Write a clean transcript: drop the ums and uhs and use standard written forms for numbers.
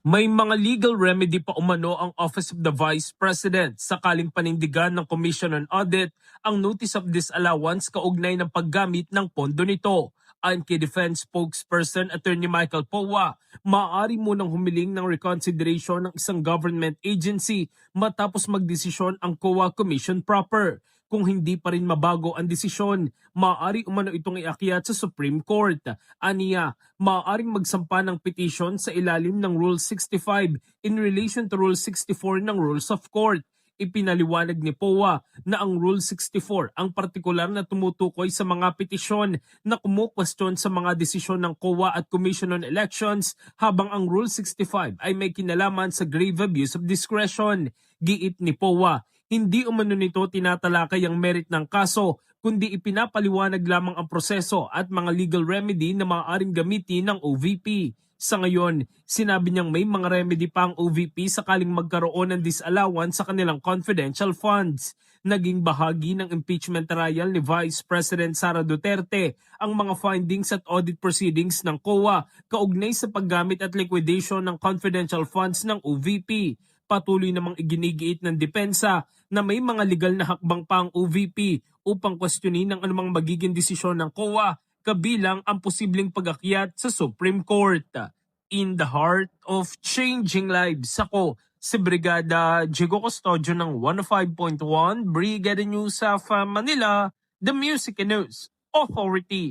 May mga legal remedy pa umano ang Office of the Vice President sakaling panindigan ng Commission on Audit ang Notice of Disallowance kaugnay ng paggamit ng pondo nito. Ayon kay Defense Spokesperson Attorney Michael Powa, maaari munang humiling ng reconsideration ng isang government agency matapos magdesisyon ang COA Commission proper. Kung hindi pa rin mabago ang desisyon, maaari umano itong iakyat sa Supreme Court. Aniya, maaaring magsampa ng petition sa ilalim ng Rule 65 in relation to Rule 64 ng Rules of Court. Ipinaliwanag ni POA na ang Rule 64 ang partikular na tumutukoy sa mga petisyon na kumukwestiyon sa mga desisyon ng COA at Commission on Elections, habang ang Rule 65 ay may kinalaman sa grave abuse of discretion. Giit ni POA, hindi umano nito tinatalakay ang merit ng kaso, kundi ipinapaliwanag lamang ang proseso at mga legal remedy na maaaring gamitin ng OVP. Sa ngayon, sinabi niyang may mga remedy pa ang OVP sakaling magkaroon ng disallowance sa kanilang confidential funds. Naging bahagi ng impeachment trial ni Vice President Sara Duterte ang mga findings at audit proceedings ng COA kaugnay sa paggamit at liquidation ng confidential funds ng OVP. Patuloy namang iginigiit ng depensa na may mga legal na hakbang pa ang OVP upang kwestiyonin ang anumang magiging desisyon ng COA, kabilang ang posibleng pag-akyat sa Supreme Court. In the heart of changing lives, ako si Brigada Jigo Custodio ng 105.1 Brigada News of Manila, the Music and News Authority.